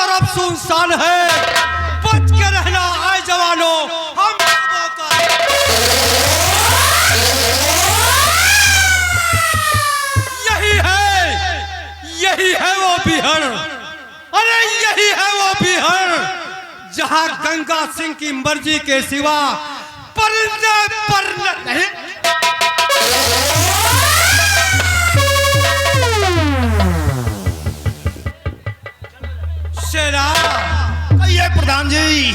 तरफ सुनसान है, बच के रहना आए जवानों, हम यही है वो बिहड़, अरे यही है वो बिहड़ जहां गंगा सिंह की मर्जी के सिवा परिंदे पर नहीं। शेरा कहिए प्रधान जी।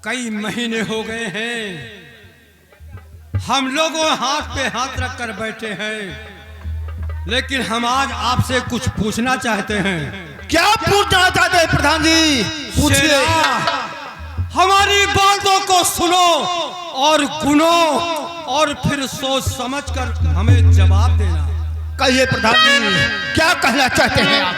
कई महीने हो गए हैं हम लोगों हाथ पे हाथ रखकर बैठे हैं, लेकिन हम आज आपसे कुछ पूछना चाहते हैं। क्या पूछना चाहते हैं प्रधान जी? पूछिए। हमारी बातों को सुनो और गुनो और फिर सोच समझकर हमें जवाब देना। कहिए प्रधान जी, क्या कहना चाहते हैं आप?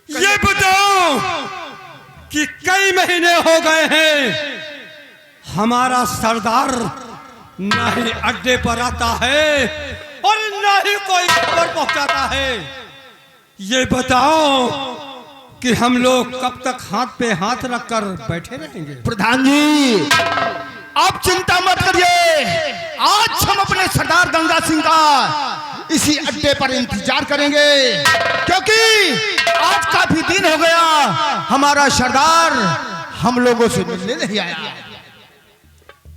ये बताओ कि कई महीने हो गए हैं हमारा सरदार न ही अड्डे पर आता है और न ही कोई खबर पहुंचाता है। ये बताओ कि हम लोग कब तक हाथ पे हाथ रखकर बैठे रहेंगे? प्रधान जी, आप चिंता मत करिए। आज हम अपने सरदार गंगा सिंह का इसी अड्डे पर इंतजार करेंगे, क्योंकि आज काफी दिन हो गया हमारा सरदार हम लोगों से मिलने नहीं आया।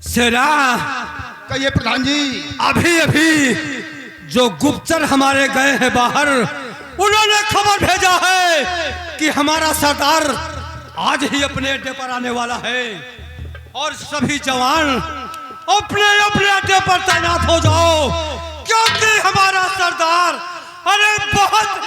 सेना, कहिए प्रधान जी। अभी अभी जो गुप्तचर हमारे गए हैं बाहर, उन्होंने खबर भेजा है कि हमारा सरदार आज ही अपने अड्डे पर आने वाला है और सभी जवान अपने अपने अड्डे पर तैनात हो जाओ, क्योंकि हमारा सरदार अरे बहुत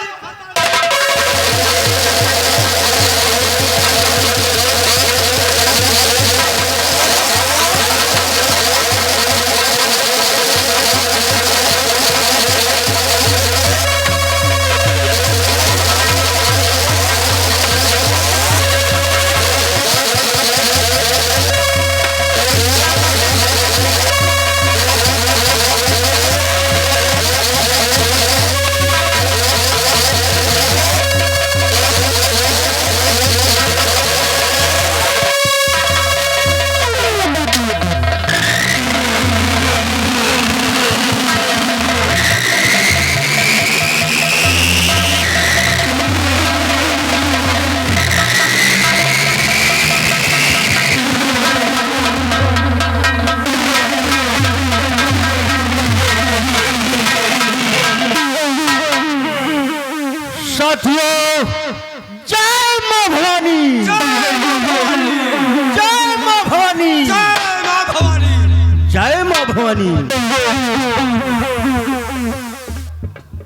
मानी।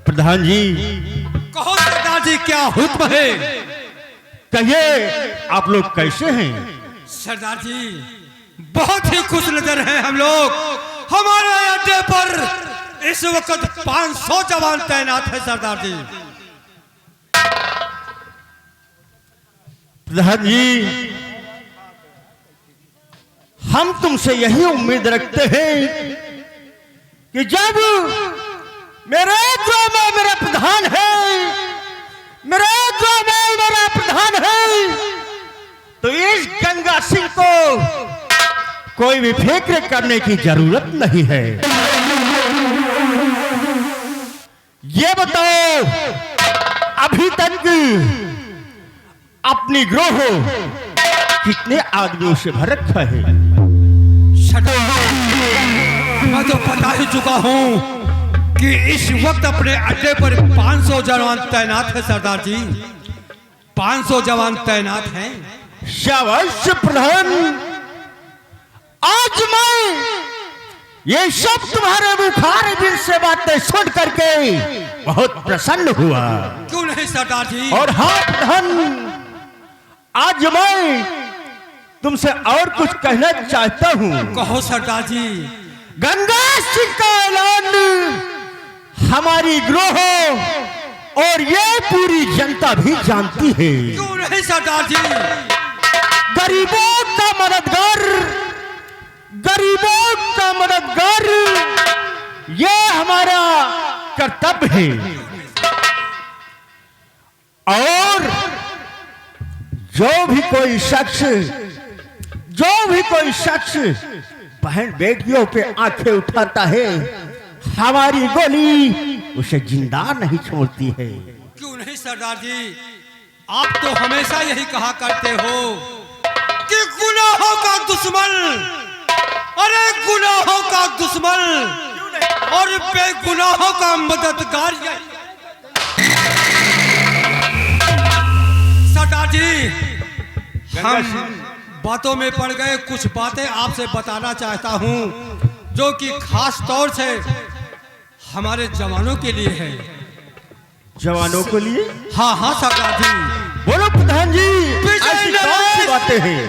प्रधान जी, कहो सरदार जी, क्या हुक्म है? कहिए आप लोग कैसे हैं? सरदार जी, बहुत ही खुश नजर हैं हम लोग। हमारे अड्डे पर इस वक्त 500 जवान तैनात है सरदार जी। प्रधान जी, हम तुमसे यही उम्मीद रखते हैं कि जब मेरे जो में मेरा प्रधान है, मेरे जो में मेरा प्रधान है, तो इस गंगा सिंह को कोई भी फिक्र करने की जरूरत नहीं है। ये बताओ, अभी तक अपनी ग्रोह कितने आदमियों से भर रखा है? मैं तो बता ही चुका हूं कि इस वक्त अपने अड्डे पर 500 जवान तैनात है सरदार जी। 500 जवान तैनात हैं। शाबाश प्रधान, आज मैं ये सब तुम्हारे बुखार दिल से बातें सुन करके बहुत प्रसन्न हुआ। क्यों नहीं सरदार जी? और हाँ प्रधान, आज मैं तुमसे और कुछ कहना चाहता हूँ। कहो सरदार जी। गंगा सिंह का ऐलान हमारी ग्रोह और ये पूरी जनता भी जानती है। क्यों नहीं सरदार जी? गरीबों का मददगार, गरीबों का मददगार, ये हमारा कर्तव्य है। और जो भी कोई शख्स बहन बेटियों पे आंखें उठाता है, हमारी गोली उसे जिंदा नहीं छोड़ती है। क्यों नहीं सरदार जी? आप तो हमेशा यही कहा करते हो कि गुनाहों का दुश्मन, अरे गुनाहों का दुश्मन और बेगुनाहों का मददगार। सरदार जी, हम बातों में पड़ गए। कुछ बातें आपसे बताना चाहता हूं जो कि खास तौर से हमारे जवानों के लिए है। जवानों के लिए? हाँ हाँ सरदार जी। बोलो प्रधान जी, ऐसी कौन सी बातें हैं?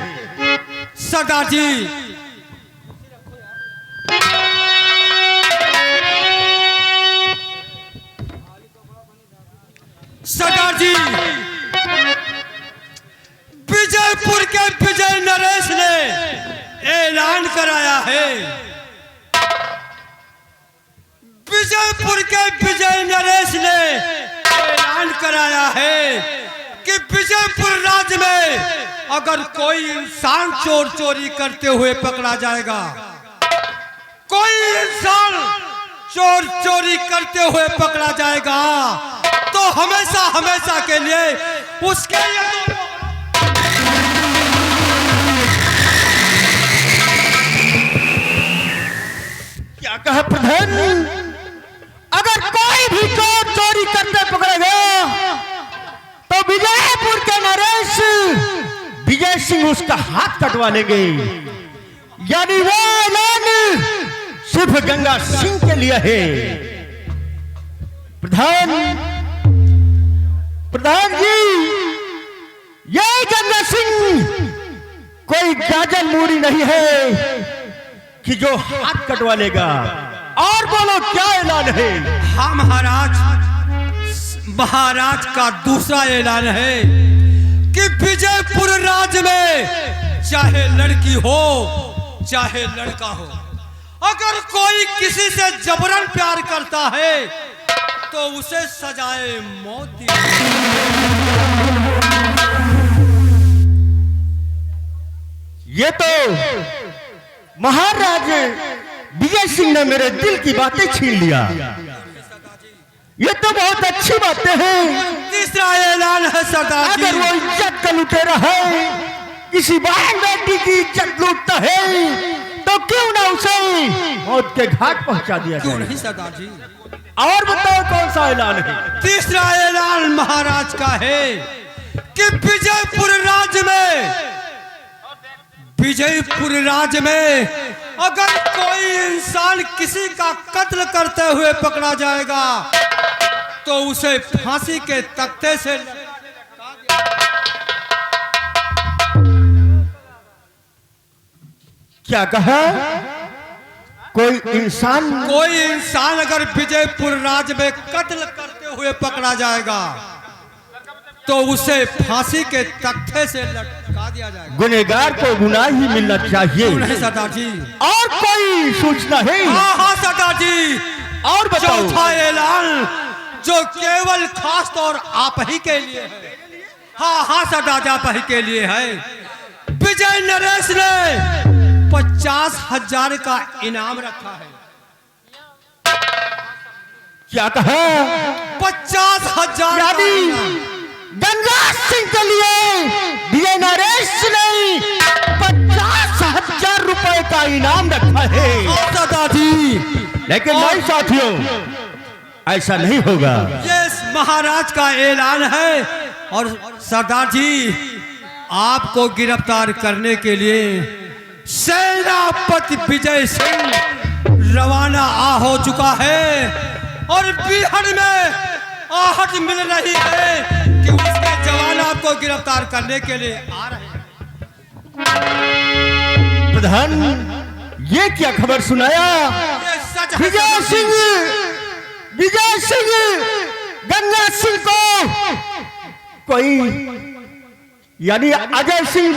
सरदार जी, सरदार जी, विजयपुर के विजय नरेश ने ऐलान कराया है। विजयपुर के विजय नरेश ने ऐलान कराया है कि विजयपुर राज्य में अगर कोई इंसान चोरी करते हुए पकड़ा जाएगा, कोई इंसान चोरी करते हुए पकड़ा जाएगा, तो हमेशा हमेशा के लिए उसके क्या कहा प्रधान? अगर कोई भी चोर चोरी करते पकड़ा गया तो विजयपुर के नरेश विजय सिंह उसका हाथ कटवा लेंगे। यानी वो ऐलान सिर्फ गंगा सिंह के लिए है। प्रधान जी, ये गंगा सिंह कोई गाजर मूड़ी नहीं है कि जो हाथ कटवा लेगा। और बोलो, क्या ऐलान है? हाँ महाराज का दूसरा ऐलान है कि विजयपुर राज्य में चाहे लड़की हो चाहे लड़का हो, अगर कोई किसी से जबरन प्यार करता है तो उसे सजाए मौत दी। ये तो महाराज विजय सिंह ने मेरे दिल की बातें छीन लिया। ये तो बहुत अच्छी बातें हैं। तीसरा ऐलान है सरदार जी, अगर वो इज्जत का लुटेरा है, किसी बहन बेटी की इज्जत लूटता है, तो क्यों ना उसे मौत के घाट पहुंचा दिया क्यों जाए। नहीं सरदार जी? और बताओ कौन सा ऐलान है? तीसरा ऐलान महाराज का है कि विजयपुर राज्य में अगर कोई इंसान किसी का कत्ल करते हुए पकड़ा जाएगा तो उसे फांसी के तख्ते से क्या कहा? कोई इंसान अगर विजयपुर राज में कत्ल करते हुए पकड़ा जाएगा तो उसे फांसी के तख्ते से लटका दिया जाएगा। गुनहगार को गुनाह ही मिलना चाहिए। नहीं सरदार जी, और कोई सूचना है? हाँ सरदार जी, और बताओ। चौथा ऐलान जो केवल खास तौर आप ही के लिए है। हाँ सरदार जी, आप ही के लिए है। विजय नरेश ने 50,000 का इनाम रखा है। क्या कहा? 50,000 यानी गंगा सिंह के लिए विजय नरेश ने 50,000 रुपए का इनाम रखा है। दादाजी, लेकिन नहीं साथियों, ऐसा नहीं होगा। ये महाराज का ऐलान है और सरदार जी आपको गिरफ्तार करने के लिए सेनापति विजय सिंह रवाना हो चुका है और बिहार में आहट मिल रही है कि उसके जवान आपको गिरफ्तार करने के लिए आ रहे हैं। प्रधान, ये क्या खबर सुनाया? ये सच है। विजय सिंह गंगा सिंह को कोई, यानी अजय सिंह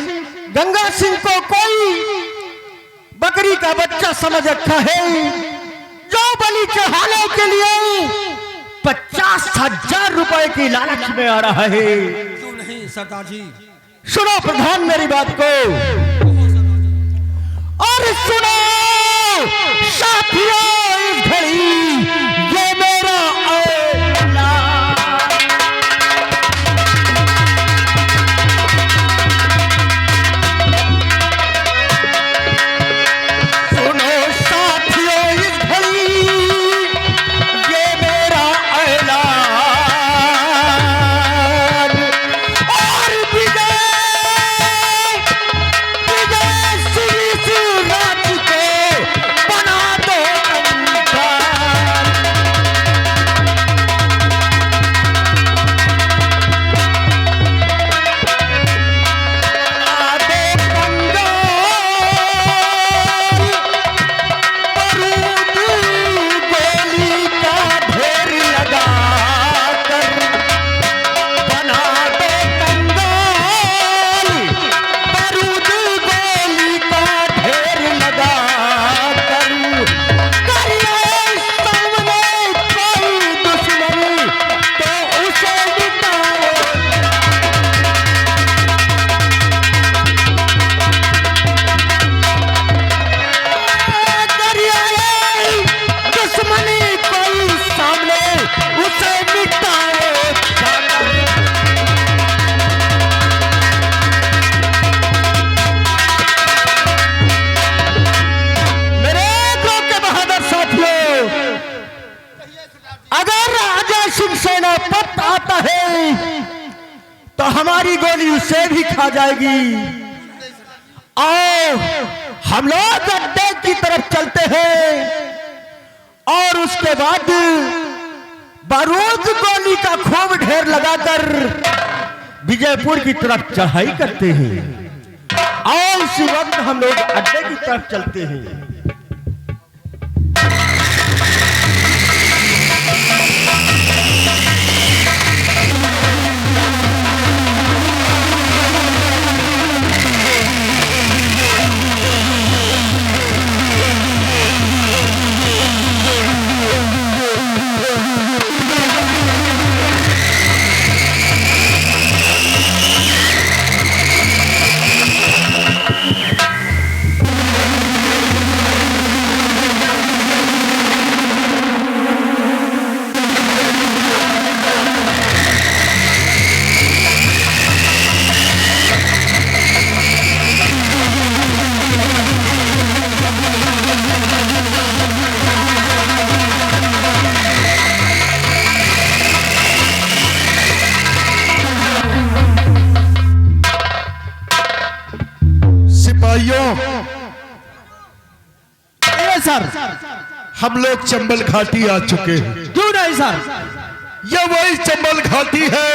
गंगा सिंह को कोई बकरी का बच्चा समझ रखा है जो बलि चढ़ाने के लिए 50,000 रुपए की लालच में आ रहा है। क्यों नहीं सरदार जी? सुनो प्रधान मेरी बात को, और सुनो साथियों, इस घड़ी ये मेरा तो हमारी गोली उसे भी खा जाएगी। आओ हम लोग अड्डे की तरफ चलते हैं और उसके बाद बारूद गोली का खूब ढेर लगाकर विजयपुर की तरफ चढ़ाई करते हैं। और उसी वक्त हम लोग अड्डे की तरफ चलते हैं। सर? हम लोग चंबल घाटी आ चुके हैं। क्यों नहीं सर? यह वही चंबल घाटी है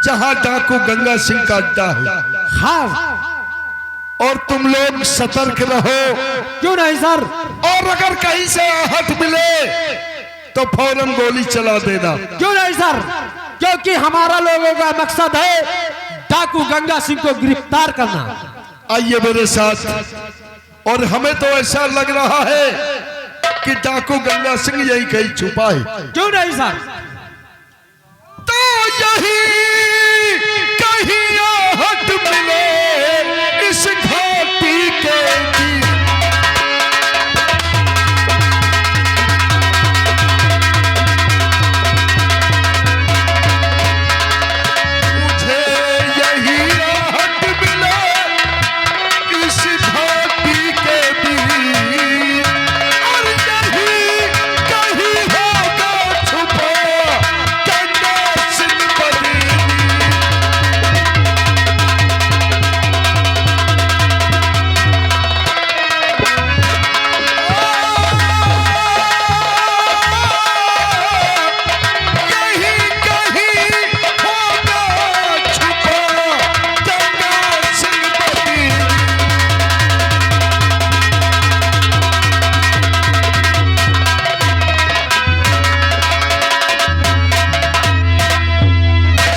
जहां डाकू गंगा सिंह का अड्डा है। हाँ। और तुम लोग सतर्क रहो। क्यों नहीं सर? और अगर कहीं से आहट मिले तो फौरन गोली चला देना। क्यों नहीं सर? क्योंकि हमारा लोगों का मकसद है डाकू गंगा सिंह को गिरफ्तार करना। आइए मेरे साथ। और हमें तो ऐसा लग रहा है कि डाकू गंगा सिंह यही कहीं छुपा है। क्यों नहीं सर? तो यही कहीं आहट मिले इस घाटी के बीच। मुझे यही आहट मिले इस घाटी के बीच। और यही कहीं होगा छुपा गंगा सिंह बनी। यही कहीं होगा छुपा गंगा सिंह बनी।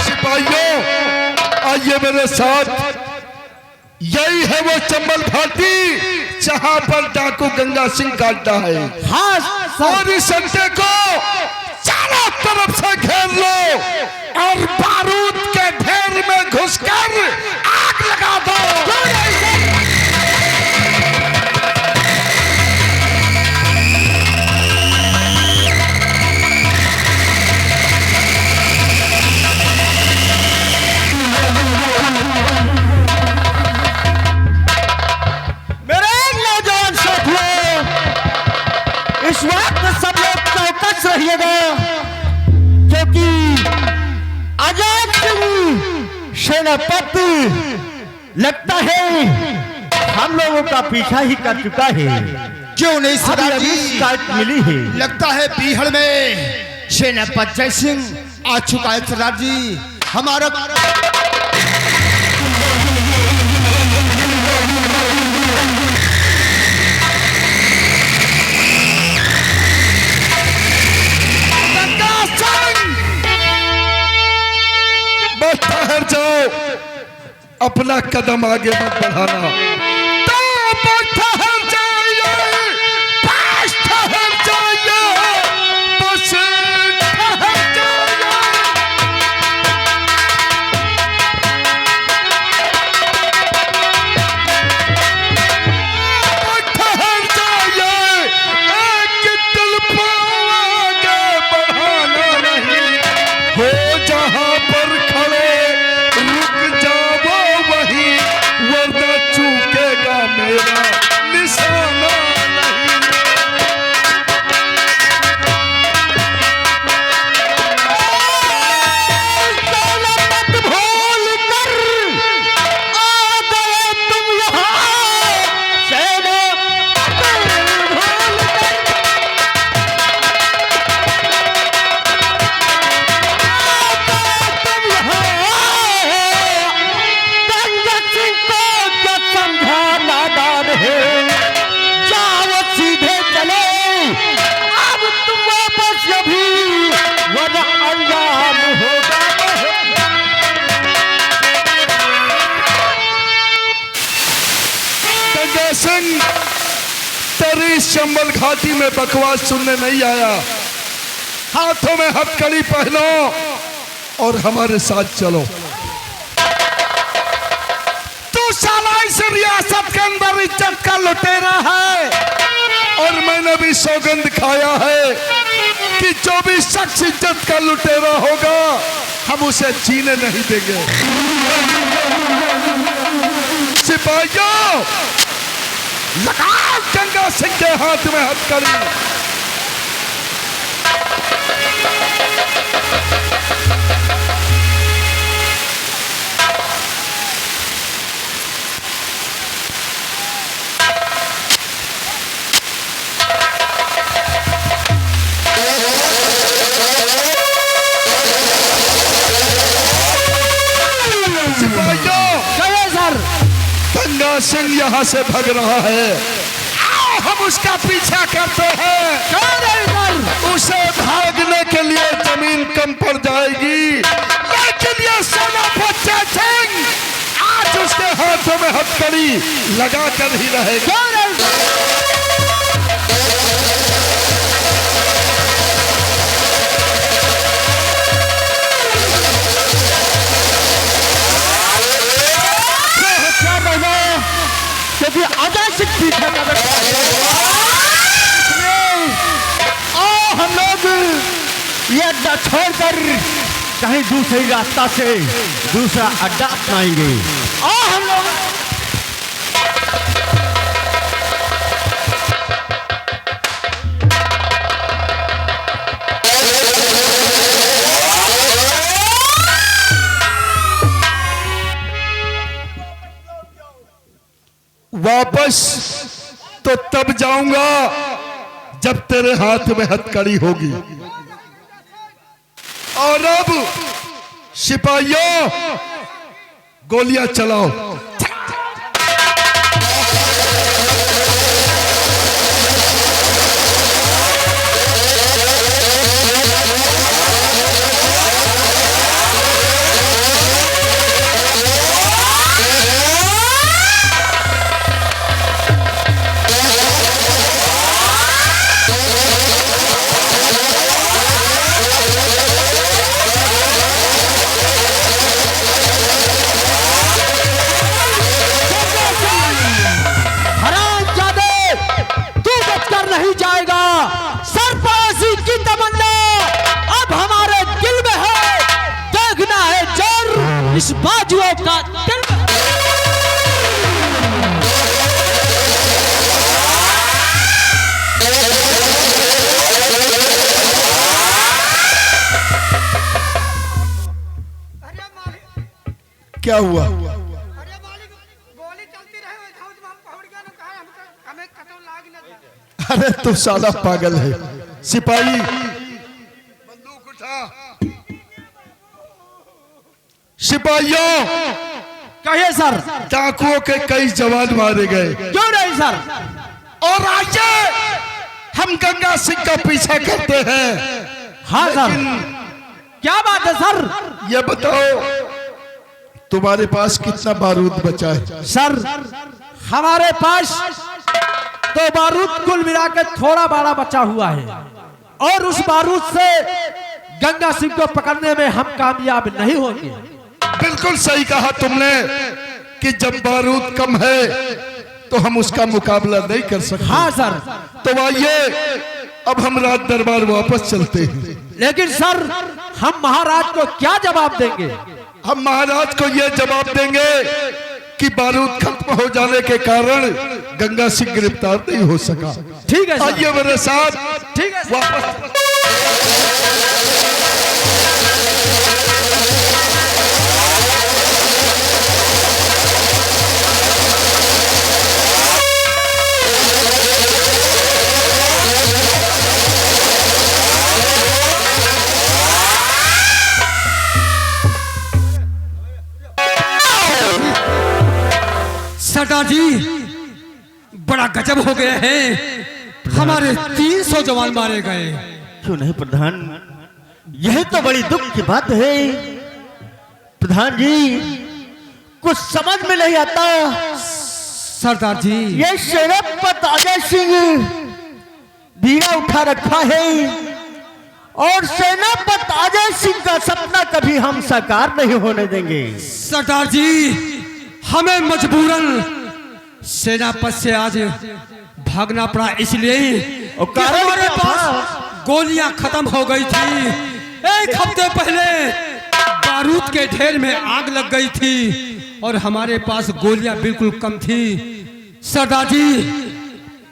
सिपाहियों आइए मेरे साथ। यही है वो चंबल घाटी जहां पर डाकू गंगा सिंह का अड्डा है। हाँ सर। और इस अड्डे को चारों तरफ से घेर लो और बारूद के ढेर में घुसकर आग लगा दो। मेरे नौजवान साथियों, इस वक्त सब लोग चौकस रहिएगा क्योंकि आजाद सिंह सेनापति लगता है हम लोगों का पीछा ही कर चुका है। क्यों नहीं सरदार अभी जी? शिकायत मिली है। लगता है बीहड़ में सेनापति जय सिंह आ चुका है सरदार जी। हमारा गंगा सिंह बस ठहर जाओ। अपना कदम आगे मत बढ़ाना। तो बस ठहर जाइए। बस ठहर जाइए। बस ठहर जाइए। ठहर जाइए। एक तलपा आगे बढ़ाना नहीं। हो जहां पर खड़े रुक जाओ वहीं, वरना चूकेगा मेरा निशाना नहीं। मत भूल कर आ गए तुम यहाँ, सेनापति भूल कर तुम यहाँ। गंगा सिंह को जो समझा नादान है, जाओ सीधे चलो। अब तुम वापस अभी वरना अंजाम होगा। गंगा सिंह तेरी इस चंबल घाटी में बकवास सुनने नहीं आया। हाथों में हथकड़ी पहनो और हमारे साथ चलो। तू साला इस रियासत के अंदर इज्जत का लुटेरा है। और मैंने भी सौगंध खाया है कि जो भी शख्स इज्जत का लुटेरा होगा हम उसे जीने नहीं देंगे। सिपाहियों लगाओ गंगा सिंह के हाथ में हथकड़ी। गंगा सिंह यहाँ से भाग रहा है। आओ हम उसका पीछा करते हैं। उसे भागने के लिए जमीन कम पड़ जाएगी, लेकिन ये सेनापति सिंह आज उसके हाथों में हथकड़ी लगा कर ही रहेगा। क्योंकि अजय सिंह पीछे का आओ हम लोग ये अड्डा छोड़कर कहीं दूसरे रास्ता से दूसरा अड्डा अपनाएंगे। आओ हम लोग वापस तो तब जाऊंगा जब तेरे हाथ में हथकड़ी होगी। और अब सिपाहियों गोलियां चलाओ। इस बाजुओं का दिल क्या हुआ? अरे मालिक गोली चलती रहे हम पहुंच गए ना, कहा हमें कतौ लाग न। अरे तू साला पागल है। सिपाही बंदूक उठा। सिपाहियों कहिए सर। डाकुओं के कई जवान मारे गए। क्यों नहीं सर? और आइए हम गंगा सिंह का पीछा करते हैं। हाँ सर। क्या बात है सर? ये बताओ तुम्हारे पास कितना बारूद बचा है? सर हमारे पास तो बारूद कुल मिला के थोड़ा बड़ा बचा हुआ है, और उस बारूद से गंगा सिंह को पकड़ने में हम कामयाब नहीं होंगे। बिल्कुल सही कहा तुमने कि जब बारूद कम है तो हम उसका मुकाबला नहीं कर सकते। हाँ सर। तो आइए अब हम राज दरबार वापस चलते हैं। लेकिन सर हम महाराज को क्या जवाब देंगे? हम महाराज को यह जवाब देंगे कि बारूद खत्म हो जाने के कारण गंगा सिंह गिरफ्तार नहीं हो सका। ठीक है सर। आइए मेरे साथ। ठीक है वापस। सरदार जी बड़ा गजब हो गया है, हमारे 300 जवान मारे गए। क्यों नहीं प्रधान, यह तो बड़ी दुख की बात है। प्रधान जी कुछ समझ में नहीं आता। सरदार जी ये सेनापति अजय सिंह बीड़ा उठा रखा है, और सेनापति अजय सिंह का सपना कभी हम साकार नहीं होने देंगे। सरदार जी हमें मजबूरन सेनापति से आज भागना पड़ा, इसलिए कि हमारे पास गोलियां खत्म हो गई थी। एक हफ्ते पहले बारूद के ढेर में आग लग गई थी और हमारे पास गोलियां बिल्कुल कम थी। सरदार जी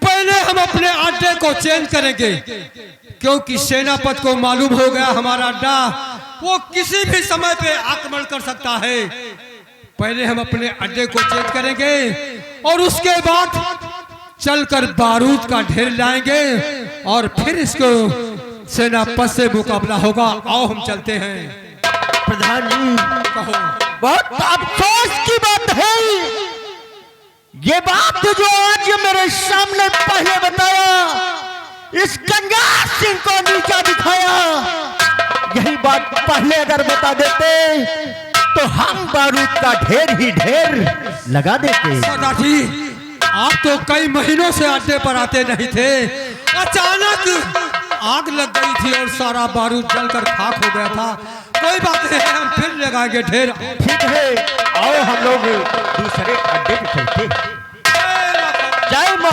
पहले हम अपने अड्डे को चेंज करेंगे, क्योंकि सेनापति को मालूम हो गया हमारा अड्डा वो किसी भी समय पे आक्रमण कर सकता है। पहले हम अपने अड्डे को चेक करेंगे और उसके बाद चलकर बारूद का ढेर लाएंगे और फिर इसको सेनापति से मुकाबला होगा। आओ हम चलते हैं। प्रधान जी कहो। बहुत अफसोस की बात है, ये बात जो आज मेरे सामने पहले बताया, इस गंगा सिंह को नीचा दिखाया, यही बात पहले अगर बता देते तो हम बारूद का ढेर ही ढेर लगा देते। सरदार जी, आप तो कई महीनों से अड्डे पर आते नहीं थे, अचानक आग लग गई थी और सारा बारूद जलकर खाक हो गया था। कोई बात नहीं, हम फिर लगाएंगे ढेर। ठीक है, आओ हम लोग दूसरे अड्डे पे चलते। जय मां।